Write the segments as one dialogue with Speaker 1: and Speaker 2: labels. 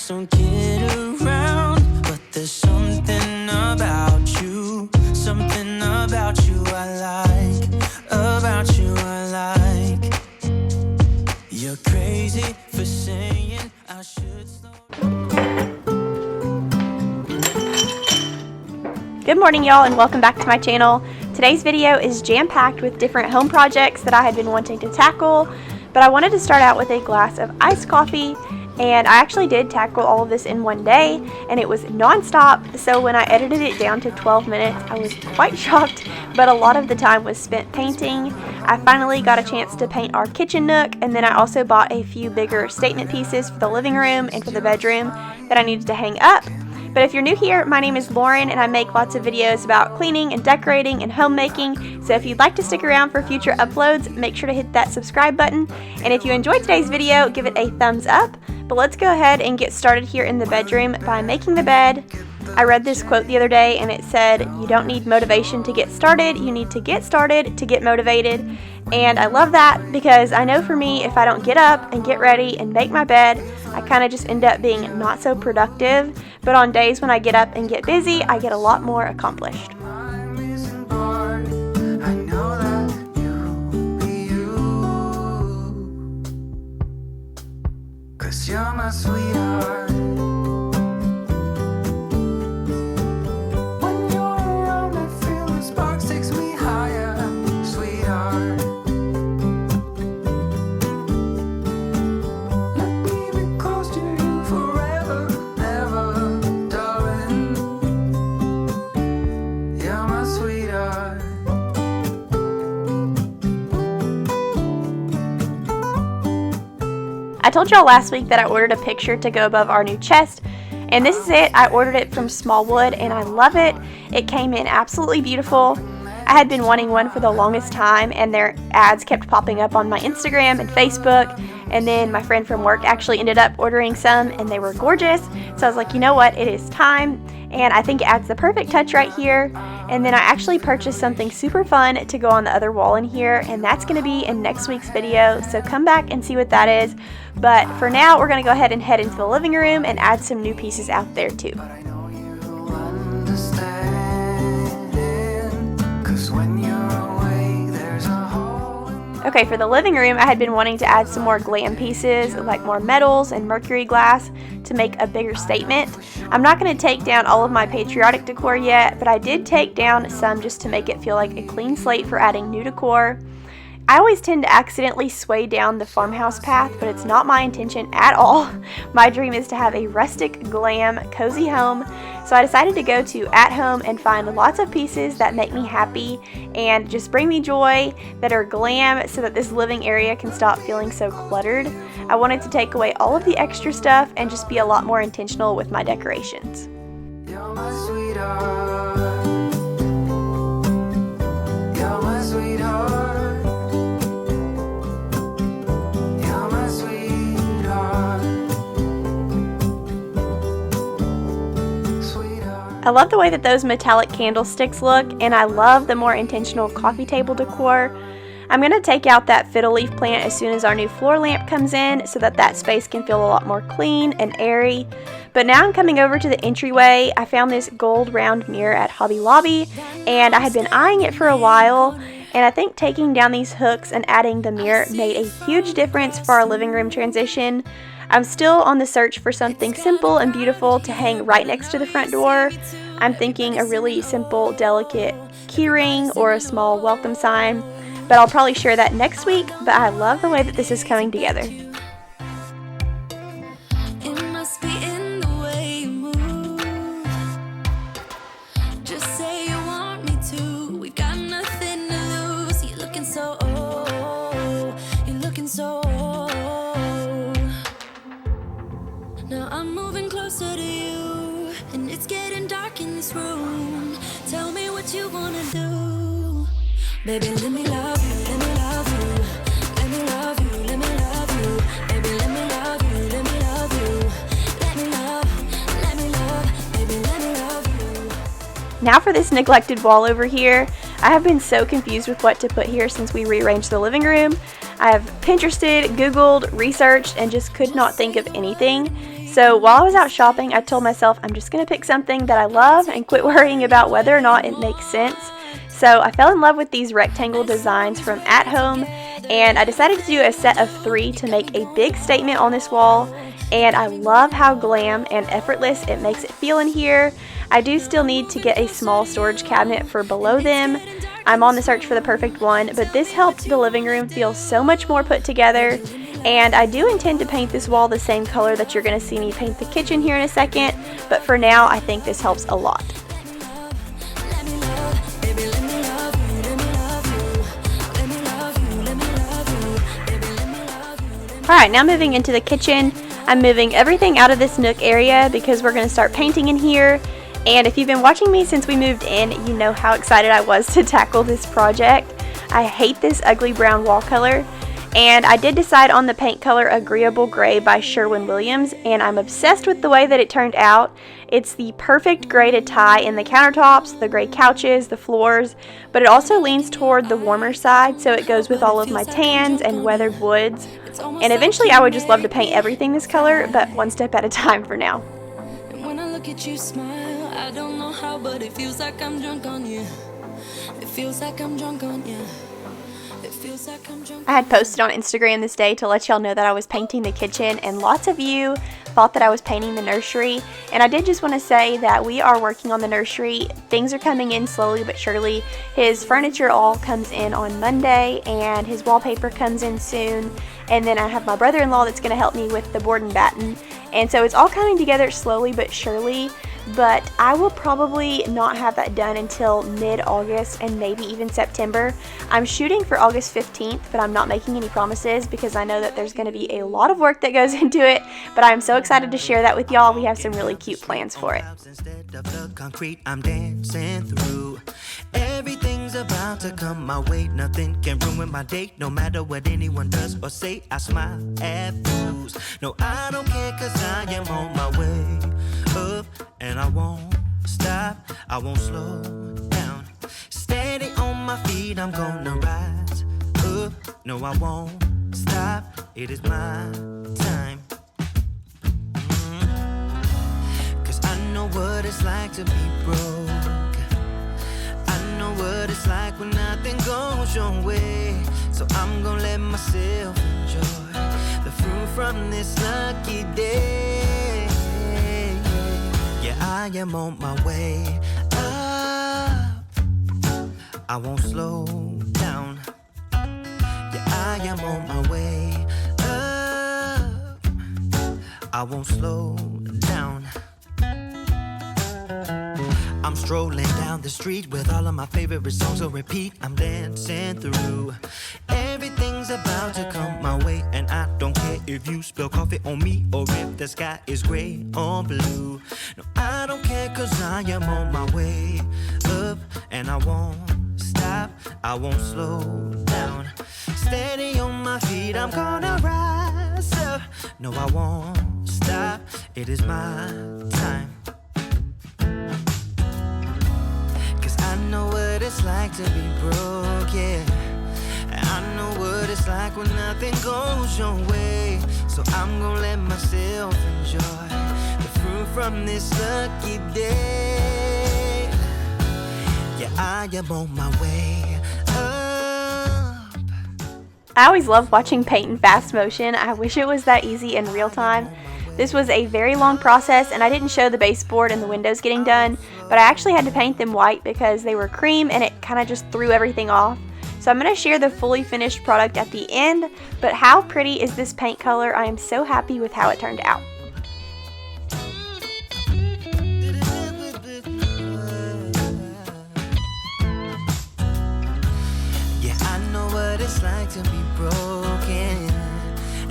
Speaker 1: just don't get around. But there's something about you I like, about you I like. You're crazy for saying I should slow.
Speaker 2: Good morning, y'all, and welcome back to my channel. Today's video is jam-packed with different home projects that I had been wanting to tackle, but I wanted to start out with a glass of iced coffee, and I actually did tackle all of this in one day, and it was non-stop. So when I edited it down to 12 minutes, I was quite shocked, but a lot of the time was spent painting. I finally got a chance to paint our kitchen nook, and then I also bought a few bigger statement pieces for the living room and for the bedroom that I needed to hang up. But if you're new here, my name is Lauren, and I make lots of videos about cleaning and decorating and homemaking. So if you'd like to stick around for future uploads, make sure to hit that subscribe button. And if you enjoyed today's video, give it a thumbs up. But let's go ahead and get started here in the bedroom by making the bed. I read this quote the other day, and it said, "You don't need motivation to get started, you need to get started to get motivated." And I love that, because I know for me, if I don't get up and get ready and make my bed, I kind of just end up being not so productive. But on days when I get up and get busy, I get a lot more accomplished.
Speaker 1: You're my sweetheart. When you're around, I feel the sparks takes me higher, sweetheart. Let me be close to you forever, ever, darling. You're my sweetheart.
Speaker 2: I told y'all last week that I ordered a picture to go above our new chest, and this is it. I ordered it from Smallwood, and I love it. It came in absolutely beautiful. I had been wanting one for the longest time, and their ads kept popping up on my Instagram and Facebook, and then my friend from work actually ended up ordering some, and they were gorgeous. So I was like, you know what, it is time, and I think it adds the perfect touch right here. And then I actually purchased something super fun to go on the other wall in here, and that's going to be in next week's video, so come back and see what that is. But for now, we're going to go ahead and head into the living room and add some new pieces out there too. Okay, for the living room, I had been wanting to add some more glam pieces, like more metals and mercury glass, to make a bigger statement. I'm not going to take down all of my patriotic decor yet, but I did take down some just to make it feel like a clean slate for adding new decor. I always tend to accidentally sway down the farmhouse path, but it's not my intention at all. My dream is to have a rustic, glam, cozy home, so I decided to go to At Home and find lots of pieces that make me happy and just bring me joy, that are glam, so that this living area can stop feeling so cluttered. I wanted to take away all of the extra stuff and just be a lot more intentional with my decorations.
Speaker 1: You're my sweetheart. You're my sweetheart.
Speaker 2: I love the way that those metallic candlesticks look, and I love the more intentional coffee table decor. I'm going to take out that fiddle leaf plant as soon as our new floor lamp comes in, so that that space can feel a lot more clean and airy. But now I'm coming over to the entryway. I found this gold round mirror at Hobby Lobby, and I had been eyeing it for a while, and I think taking down these hooks and adding the mirror made a huge difference for our living room transition. I'm still on the search for something simple and beautiful to hang right next to the front door. I'm thinking a really simple, delicate keyring or a small welcome sign, but I'll probably share that next week. But I love the way that this is coming together.
Speaker 3: Now I'm moving closer to you, and it's getting dark in this room. Tell me what you wanna do. Baby, let me love you, let me love you. Let me love you, let me love you. Baby, let me love you, let me love you. Let me love, baby, let me love you.
Speaker 2: Now for this neglected wall over here. I have been so confused with what to put here since we rearranged the living room. I have Pinterested, Googled, researched, and just could not think of anything. So while I was out shopping, I told myself I'm just going to pick something that I love and quit worrying about whether or not it makes sense. So I fell in love with these rectangle designs from At Home, and I decided to do a set of 3 to make a big statement on this wall. And I love how glam and effortless it makes it feel in here. I do still need to get a small storage cabinet for below them. I'm on the search for the perfect one, but this helped the living room feel so much more put together. And I do intend to paint this wall the same color that you're going to see me paint the kitchen here in a second, but for now I think this helps a lot. Alright, now moving into the kitchen, I'm moving everything out of this nook area because we're going to start painting in here. And if you've been watching me since we moved in, you know how excited I was to tackle this project. I hate this ugly brown wall color. And I did decide on the paint color Agreeable Gray by Sherwin-Williams, and I'm obsessed with the way that it turned out. It's the perfect gray to tie in the countertops, the gray couches, the floors, but it also leans toward the warmer side, so it goes with all of my tans and weathered woods. And eventually I would just love to paint everything this color, but one step at a time for now.
Speaker 3: And when I look at you smile, I don't know how, but it feels like I'm drunk on you. It feels like I'm drunk on you.
Speaker 2: I had posted on Instagram this day to let y'all know that I was painting the kitchen, and lots of you thought that I was painting the nursery. And I did just want to say that we are working on the nursery. Things are coming in slowly but surely. His furniture all comes in on Monday, and his wallpaper comes in soon. And then I have my brother-in-law that's going to help me with the board and batten. And so it's all coming together slowly but surely. But I will probably not have that done until mid-August and maybe even September. I'm shooting for August 15th, but I'm not making any promises because I know that there's going to be a lot of work that goes into it, but I'm so excited to share that with y'all. We have some really cute plans for it.
Speaker 1: Instead of the concrete, I'm dancing through. Everything's about to come my way. Nothing can ruin my day. No matter what anyone does or say, I smile at fools. No, I don't care, cause I am on my way up. And I won't stop, I won't slow down. Steady on my feet, I'm gonna rise up. No, I won't stop, it is my time. Cause I know what it's like to be broke. I know what it's like when nothing goes your way. So I'm gonna let myself enjoy the fruit from this lucky day. Yeah, I am on my way up. I won't slow down. Yeah, I am on my way up. I won't slow down. I'm strolling down the street with all of my favorite songs on repeat. I'm dancing through. Everything's about to come my way, and I don't care if you spill coffee on me or if the sky is gray or blue. No, I don't care, cause I am on my way up, and I won't stop, I won't slow down. Steady on my feet, I'm gonna rise up. No, I won't stop, it is my time. Cause I know what it's like to be broke, yeah. I know what it's like when nothing goes your way. So I'm gonna let myself enjoy the fruit from this lucky day. Yeah, I am on my way up.
Speaker 2: I always love watching paint in fast motion. I wish it was that easy in real time. This was a very long process, and I didn't show the baseboard and the windows getting done, but I actually had to paint them white because they were cream and it kind of just threw everything off. So I'm going to share the fully finished product at the end, but how pretty is this paint color? I am so happy with how it turned out.
Speaker 1: Yeah, I know what it's like to be broken,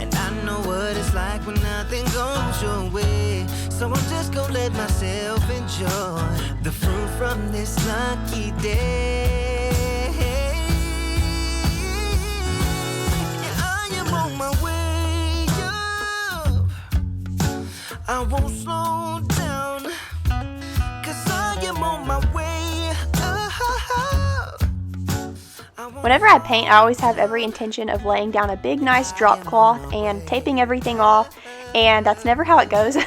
Speaker 1: and I know what it's like when nothing goes your way. So I'm just gonna let myself enjoy the fruit from this lucky day. I won't slow down, cause I am on my way up.
Speaker 2: Whenever I paint, I always have every intention of laying down a big nice drop cloth and taping everything off and that's never how it goes.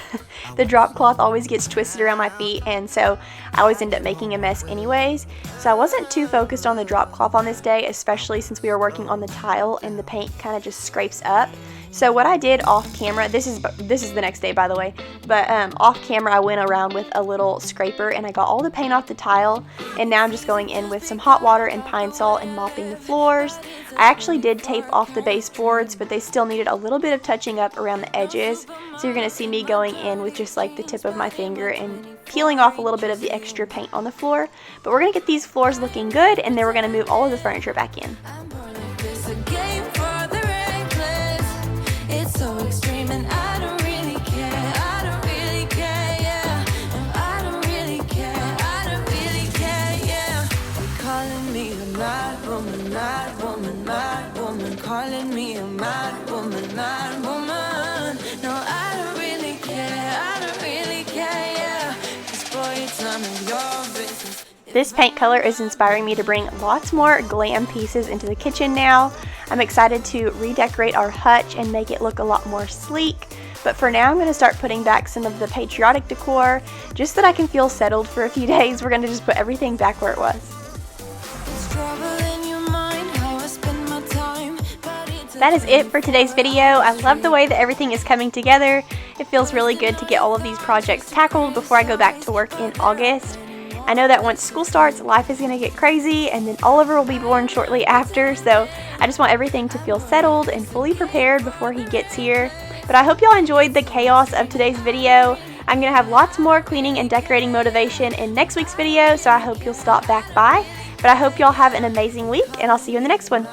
Speaker 2: The drop cloth always gets twisted around my feet, and so I always end up making a mess anyways. So I wasn't too focused on the drop cloth on this day, especially since we were working on the tile and the paint kind of just scrapes up. So what I did off camera, this is the next day by the way, but off camera I went around with a little scraper and I got all the paint off the tile, and now I'm just going in with some hot water and pine salt and mopping the floors. I actually did tape off the baseboards, but they still needed a little bit of touching up around the edges, so you're going to see me going in with just like the tip of my finger and peeling off a little bit of the extra paint on the floor. But we're going to get these floors looking good, and then we're going to move all of the furniture back in.
Speaker 3: So extreme and I don't really care, I don't really care, yeah. And I don't really care, I don't really care, yeah. They're calling me a mad woman, mad woman, mad woman. Calling me a mad woman, mad woman. No, I don't really care, I don't really care, yeah. 'Cause boy, it's none of your business.
Speaker 2: This paint color is inspiring me to bring lots more glam pieces into the kitchen now. I'm excited to redecorate our hutch and make it look a lot more sleek. But for now, I'm going to start putting back some of the patriotic decor, just so that I can feel settled for a few days. We're going to just put everything back where it was. That is it for today's video. I love the way that everything is coming together. It feels really good to get all of these projects tackled before I go back to work in August. I know that once school starts, life is going to get crazy, and then Oliver will be born shortly after, so I just want everything to feel settled and fully prepared before he gets here. But I hope y'all enjoyed the chaos of today's video. I'm going to have lots more cleaning and decorating motivation in next week's video, so I hope you'll stop back by. But I hope y'all have an amazing week, and I'll see you in the next one.